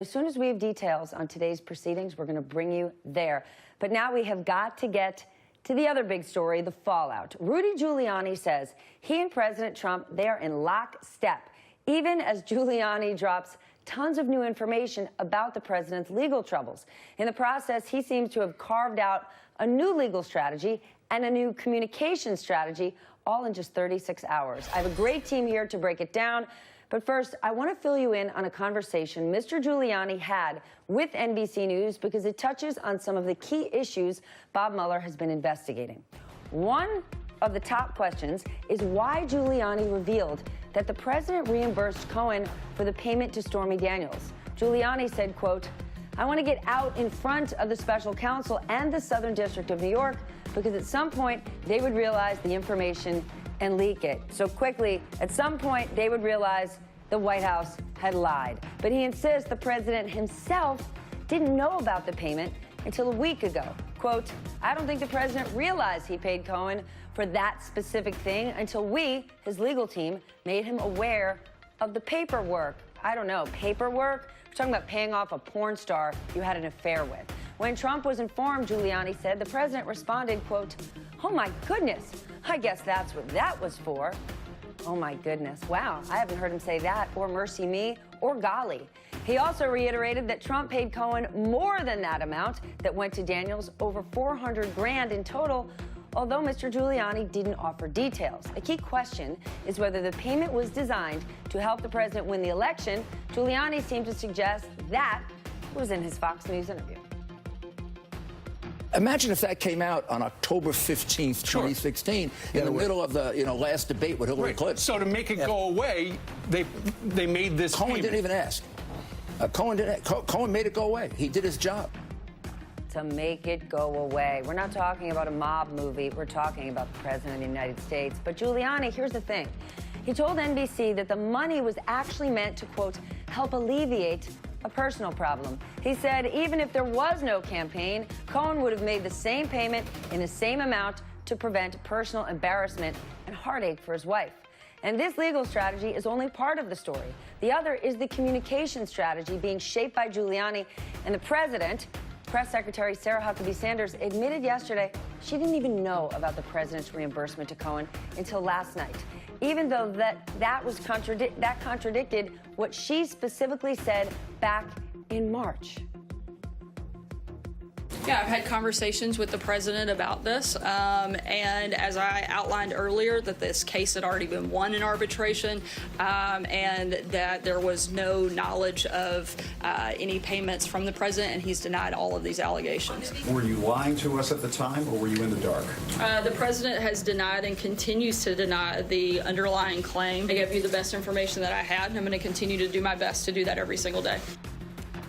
As soon as we have details on today's proceedings, we're going to bring you there. But now we have got to get to the other big story, the fallout. Rudy Giuliani says he and President Trump, they are in lockstep, even as Giuliani drops tons of new information about the president's legal troubles. In the process, he seems to have carved out a new legal strategy and a new communication strategy, all in just 36 hours. I have a great team here to break it down. But first, I want to fill you in on a conversation Mr. Giuliani had with NBC News because it touches on some of the key issues Bob Mueller has been investigating. One of the top questions is why Giuliani revealed that the president reimbursed Cohen for the payment to Stormy Daniels. Giuliani said, quote, "I want to get out in front of the special counsel and the Southern District of New York because at some point they would realize the information and leak it. So quickly, at some point, they would realize the White House had lied." But he insists the president himself didn't know about the payment until a week ago. Quote, "I don't think the president realized he paid Cohen for that specific thing until we, his legal team, made him aware of the paperwork." I don't know, paperwork? We're talking about paying off a porn star you had an affair with. When Trump was informed, Giuliani said, the president responded, quote, "Oh my goodness, I guess that's what that was for." Oh my goodness, wow, I haven't heard him say that, or mercy me, or golly. He also reiterated that Trump paid Cohen more than that amount that went to Daniels, over 400 grand in total, although Mr. Giuliani didn't offer details. A key question is whether the payment was designed to help the president win the election. Giuliani seemed to suggest that was in his Fox News interview. Imagine if that came out on October 15th, 2016, in the middle of the last debate with Hillary Clinton. So to make it go away, they made this Cohen payment. didn't even ask. Cohen made it go away. He did his job. To make it go away. We're not talking about a mob movie. We're talking about the president of the United States. But Giuliani, here's the thing. He told NBC that the money was actually meant to, quote, help alleviate a personal problem. He said even if there was no campaign, Cohen would have made the same payment in the same amount to prevent personal embarrassment and heartache for his wife. And this legal strategy is only part of the story. The other is the communication strategy being shaped by Giuliani and the president. Press Secretary Sarah Huckabee Sanders admitted yesterday she didn't even know about the president's reimbursement to Cohen until last night, even though that contradicted what she specifically said back in March. Yeah, I've had conversations with the president about this, and as I outlined earlier, that this case had already been won in arbitration, and that there was no knowledge of any payments from the president, and he's denied all of these allegations. Were you lying to us at the time, or were you in the dark? The president has denied and continues to deny the underlying claim. I gave you the best information that I had, and I'm going to continue to do my best to do that every single day.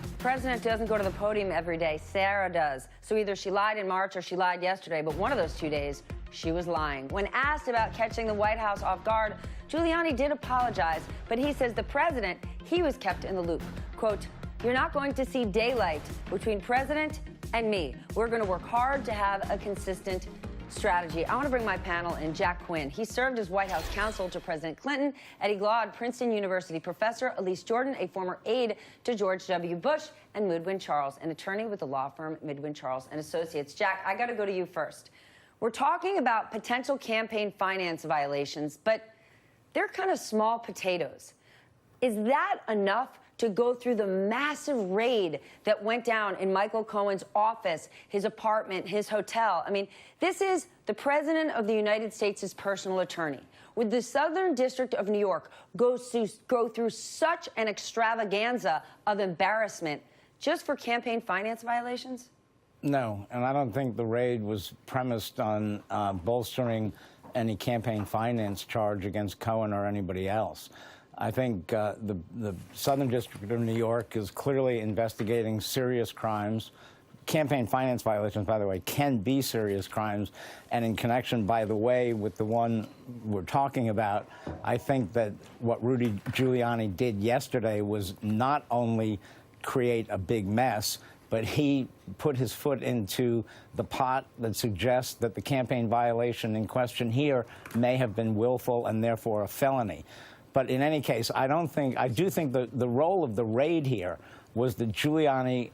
The president doesn't go to the podium every day. Sarah does. So either she lied in March or she lied yesterday, but one of those 2 days, she was lying. When asked about catching the White House off guard, Giuliani did apologize, but he says the president, he was kept in the loop. Quote, "You're not going to see daylight between president and me. We're going to work hard to have a consistent strategy." I want to bring my panel in. Jack Quinn. He served as White House counsel to President Clinton. Eddie Glaud, Princeton University professor. Elise Jordan, a former aide to George W. Bush. And Midwin Charles, an attorney with the law firm Midwin Charles Associates. Jack, I got to go to you first. We're talking about potential campaign finance violations, but they're kind of small potatoes. Is that enough to go through the massive raid that went down in Michael Cohen's office, his apartment, his hotel? I mean, this is the president of the United States' personal attorney. Would the Southern District of New York go through such an extravaganza of embarrassment just for campaign finance violations? No, and I don't think the raid was premised on bolstering any campaign finance charge against Cohen or anybody else. I think the Southern District of New York is clearly investigating serious crimes. Campaign finance violations, by the way, can be serious crimes. And in connection, by the way, with the one we're talking about, I think that what Rudy Giuliani did yesterday was not only create a big mess, but he put his foot into the pot that suggests that the campaign violation in question here may have been willful and therefore a felony. But in any case, I do think the role of the raid here was that Giuliani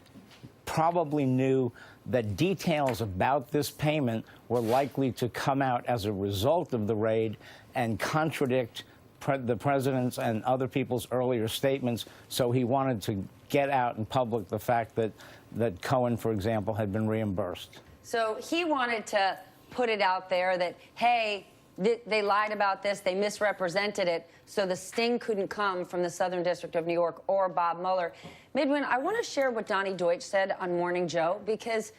probably knew that details about this payment were likely to come out as a result of the raid and contradict the president's and other people's earlier statements, so he wanted to get out in public the fact that Cohen, for example, had been reimbursed. So he wanted to put it out there that, hey, they lied about this, they misrepresented it, so the sting couldn't come from the Southern District of New York or Bob Mueller. Midwin, I want to share what Donnie Deutsch said on Morning Joe, because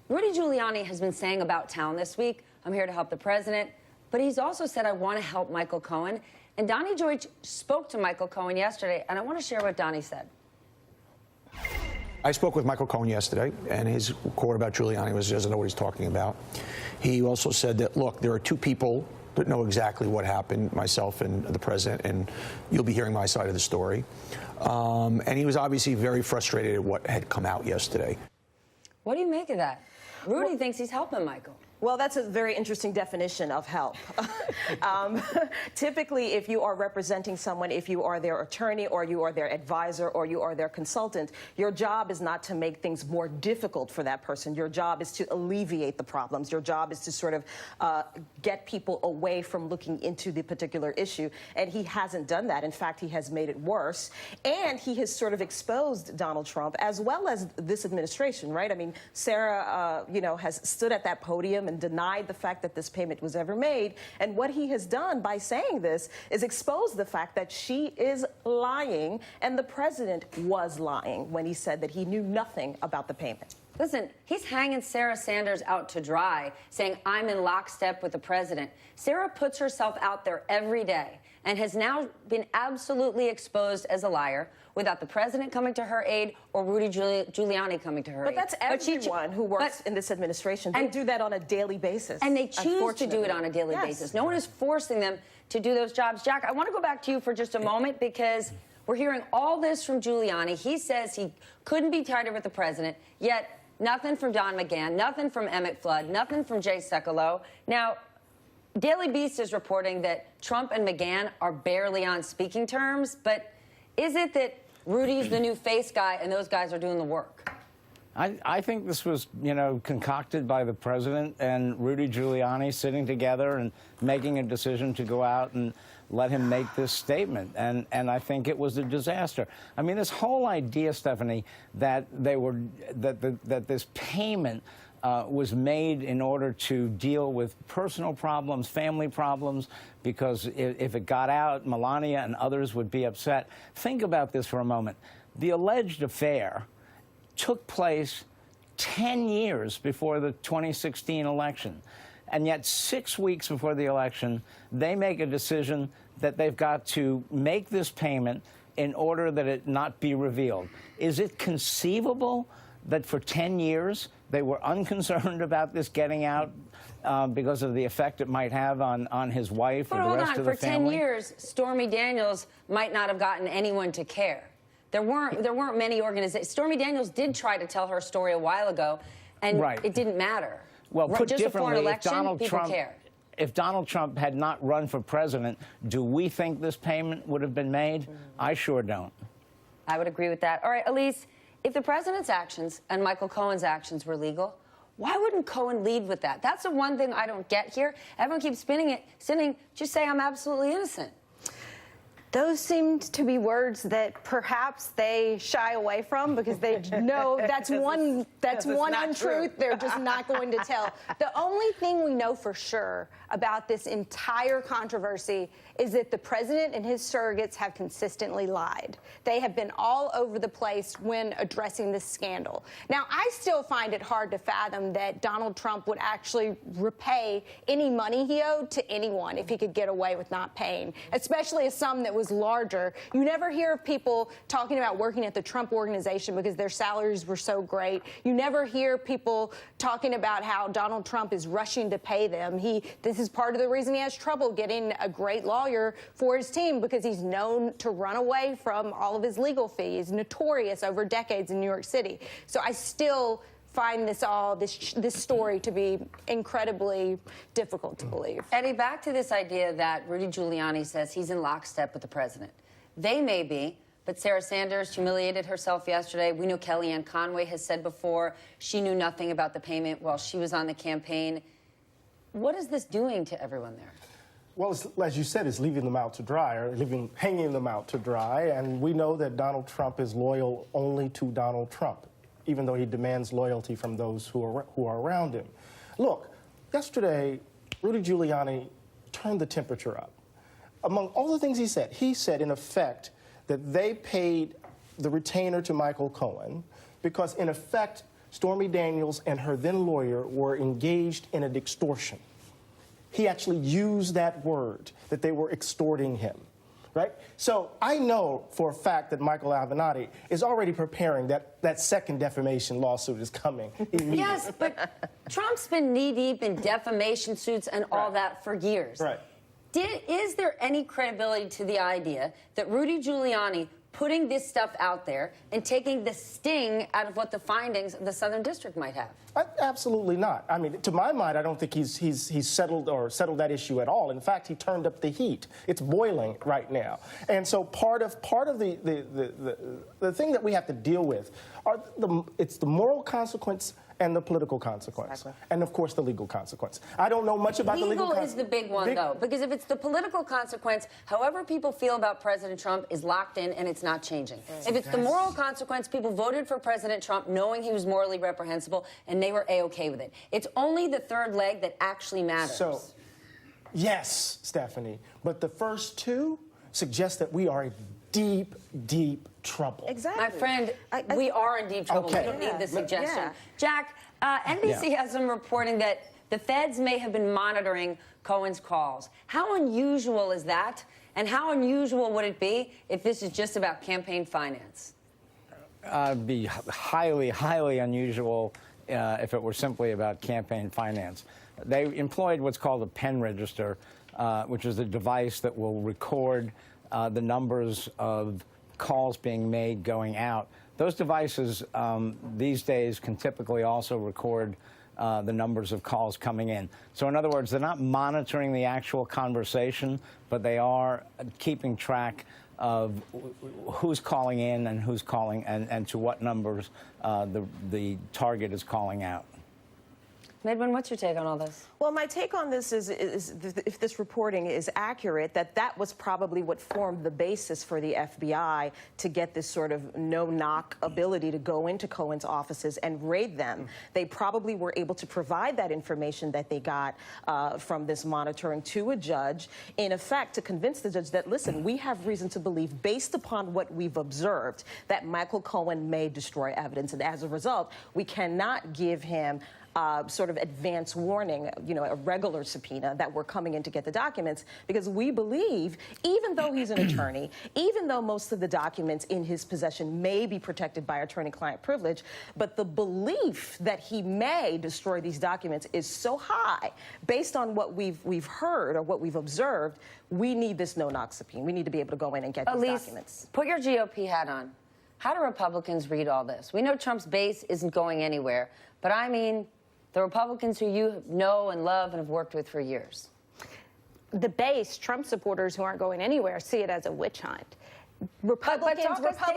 Rudy Giuliani has been saying about town this week, I'm here to help the president, but he's also said, I want to help Michael Cohen. And Donnie Deutsch spoke to Michael Cohen yesterday, and I want to share what Donnie said. I spoke with Michael Cohen yesterday, and his quote about Giuliani was he doesn't know what he's talking about. He also said that, look, there are two people that know exactly what happened, myself and the president, and you'll be hearing my side of the story. And he was obviously very frustrated at what had come out yesterday. What do you make of that? Rudy thinks he's helping Michael. Well, that's a very interesting definition of help. Typically, if you are representing someone, if you are their attorney or you are their advisor or you are their consultant, your job is not to make things more difficult for that person. Your job is to alleviate the problems. Your job is to sort of get people away from looking into the particular issue. And he hasn't done that. In fact, he has made it worse. And he has sort of exposed Donald Trump as well as this administration, right? I mean, Sarah, has stood at that podium and denied the fact that this payment was ever made. And what he has done by saying this is expose the fact that she is lying and the president was lying when he said that he knew nothing about the payment. Listen, he's hanging Sarah Sanders out to dry, saying, I'm in lockstep with the president. Sarah puts herself out there every day and has now been absolutely exposed as a liar without the president coming to her aid or Rudy Giuliani coming to her aid. But that's everyone who works in this administration. They do that on a daily basis. And they choose to do it on a daily basis. No one is forcing them to do those jobs. Jack, I want to go back to you for just a moment because we're hearing all this from Giuliani. He says he couldn't be tighter with the president, yet nothing from Don McGahn, nothing from Emmett Flood, nothing from Jay Sekulow. Now, Daily Beast is reporting that Trump and McGahn are barely on speaking terms, but is it that Rudy's the new face guy and those guys are doing the work? I think this was, concocted by the president and Rudy Giuliani sitting together and making a decision to go out and let him make this statement. And I think it was a disaster. I mean, this whole idea, Stephanie, that this payment was made in order to deal with personal problems, family problems, because if it got out, Melania and others would be upset. Think about this for a moment. The alleged affair took place 10 years before the 2016 election. And yet 6 weeks before the election, they make a decision that they've got to make this payment in order that it not be revealed. Is it conceivable that for 10 years they were unconcerned about this getting out because of the effect it might have on his wife or the rest of the family? For 10 years, Stormy Daniels might not have gotten anyone to care. There weren't many organizations. Stormy Daniels did try to tell her story a while ago, and it didn't matter. Well, put just before an differently, election, people cared. If Donald Trump had not run for president, do we think this payment would have been made? I sure don't. I would agree with that. All right, Elise, if the president's actions and Michael Cohen's actions were legal, why wouldn't Cohen lead with that? That's the one thing I don't get here. Everyone keeps spinning, just say I'm absolutely innocent. Those seemed to be words that perhaps they shy away from because they know that's one untruth they're just not going to tell. The only thing we know for sure about this entire controversy is that the president and his surrogates have consistently lied. They have been all over the place when addressing this scandal. Now, I still find it hard to fathom that Donald Trump would actually repay any money he owed to anyone if he could get away with not paying, especially a sum that was larger. You never hear of people talking about working at the Trump organization because their salaries were so great. You never hear people talking about how Donald Trump is rushing to pay them. This is part of the reason he has trouble getting a great lawyer for his team, because he's known to run away from all of his legal fees, notorious over decades in New York City. So I still find this story to be incredibly difficult to believe. Eddie, back to this idea that Rudy Giuliani says he's in lockstep with the president. They may be, But Sarah Sanders humiliated herself yesterday. We know Kellyanne Conway has said before she knew nothing about the payment while she was on the campaign. What is this doing to everyone there? Well, as you said, it's leaving them out to dry, or hanging them out to dry. And we know that Donald Trump is loyal only to Donald Trump, even though he demands loyalty from those who are around him. Look, yesterday, Rudy Giuliani turned the temperature up. Among all the things he said, in effect, that they paid the retainer to Michael Cohen because, in effect, Stormy Daniels and her then lawyer were engaged in an extortion. He actually used that word, that they were extorting him, right? So I know for a fact that Michael Avenatti is already preparing that second defamation lawsuit is coming immediately. Yes, but Trump's been knee-deep in defamation suits and all that for years. Right. Is there any credibility to the idea that Rudy Giuliani putting this stuff out there and taking the sting out of what the findings of the Southern District might have? Absolutely not. I mean, to my mind, I don't think he's settled that issue at all. In fact, he turned up the heat. It's boiling right now. And so part of the thing that we have to deal with it's the moral consequence and the political consequence. Exactly. And, of course, the legal consequence. I don't know much about the legal consequence. Legal is the big one, though, because if it's the political consequence, however people feel about President Trump is locked in and it's not changing. If it's the moral consequence, people voted for President Trump knowing he was morally reprehensible, and they were A-OK with it. It's only the third leg that actually matters. So, yes, Stephanie, but the first two suggest that we are in deep, deep trouble. Exactly. My friend, we are in deep trouble. Okay. We don't need the suggestion. Yeah. Jack, NBC has some reporting that the feds may have been monitoring Cohen's calls. How unusual is that? And how unusual would it be if this is just about campaign finance? It'd be highly, highly unusual if it were simply about campaign finance. They employed what's called a pen register, which is a device that will record the numbers of calls being made going out. Those devices these days can typically also record the numbers of calls coming in. So in other words, they're not monitoring the actual conversation, but they are keeping track of who's calling in and who's calling and to what numbers the target is calling out. Midwin, what's your take on all this? Well, my take on this is if this reporting is accurate, that was probably what formed the basis for the FBI to get this sort of no-knock ability to go into Cohen's offices and raid them. They probably were able to provide that information that they got from this monitoring to a judge, in effect, to convince the judge that, listen, we have reason to believe, based upon what we've observed, that Michael Cohen may destroy evidence. And as a result, we cannot give him sort of advance warning, a regular subpoena that we're coming in to get the documents, because we believe, even though he's an attorney, even though most of the documents in his possession may be protected by attorney-client privilege, but the belief that he may destroy these documents is so high, based on what we've heard or what we've observed, we need this no-knock subpoena. We need to be able to go in and get these documents. Put your GOP hat on. How do Republicans read all this? We know Trump's base isn't going anywhere, but I mean the Republicans who you know and love and have worked with for years. The base, Trump supporters who aren't going anywhere, see it as a witch hunt. Republicans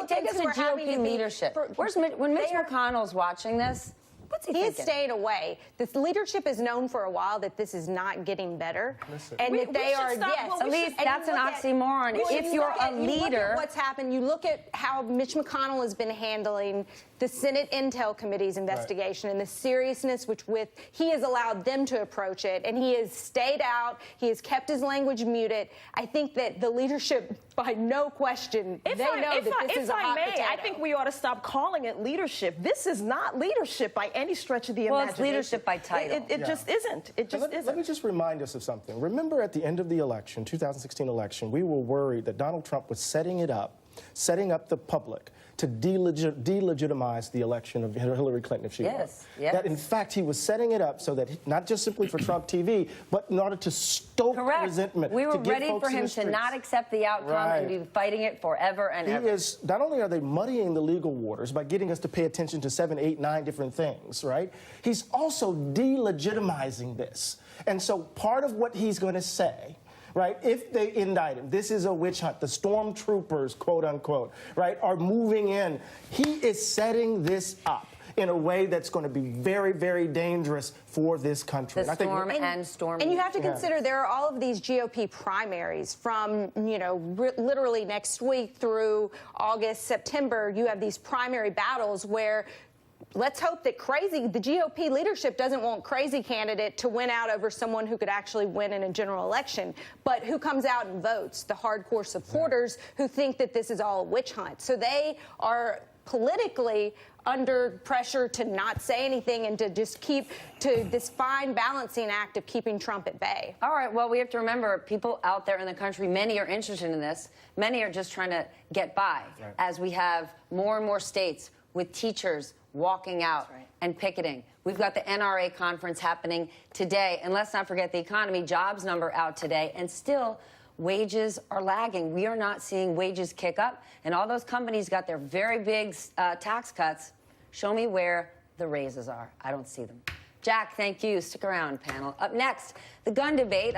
take us to GOP leadership. When Mitch McConnell's watching this, what's he thinking? He's stayed away. This leadership is known for a while that this is not getting better. Listen. And that they are, yes. Elise, that's an oxymoron. If you're a leader. You look at what's happened. You look at how Mitch McConnell has been handling the Senate Intel Committee's investigation and the seriousness with he has allowed them to approach it, and he has stayed out. He has kept his language muted. I think that the leadership, by no question, they know that this is a hot potato. I think we ought to stop calling it leadership. This is not leadership by any stretch of the imagination. Well, it's leadership by title. It just isn't. It just isn't. Let me just remind us of something. Remember at the end of the election, 2016 election, we were worried that Donald Trump was setting up the public to delegitimize the election of Hillary Clinton if she won. Yes. That, in fact, he was setting it up so that, not just simply for Trump TV, but in order to stoke resentment. We were to get ready folks for in him the to streets. not accept the outcome and be fighting it forever and ever. Not only are they muddying the legal waters by getting us to pay attention to 7, 8, 9 different things, right? He's also delegitimizing this. And so part of what he's going to say right? If they indict him, this is a witch hunt. The stormtroopers, quote unquote, right, are moving in. He is setting this up in a way that's going to be very, very dangerous for this country. The storm and Stormy. And you have to consider there are all of these GOP primaries from, you know, literally next week through August, September. You have these primary battles where let's hope that the GOP leadership doesn't want crazy candidate to win out over someone who could actually win in a general election, but who comes out and votes, the hardcore supporters who think that this is all a witch hunt. So they are politically under pressure to not say anything and to just keep to this fine balancing act of keeping Trump at bay. All right, well, we have to remember people out there in the country, many are interested in this. Many are just trying to get by as we have more and more states with teachers walking out and picketing. We've got the NRA conference happening today. And let's not forget the economy jobs number out today. And still, wages are lagging. We are not seeing wages kick up. And all those companies got their very big tax cuts. Show me where the raises are. I don't see them. Jack, thank you. Stick around, panel. Up next, the gun debate.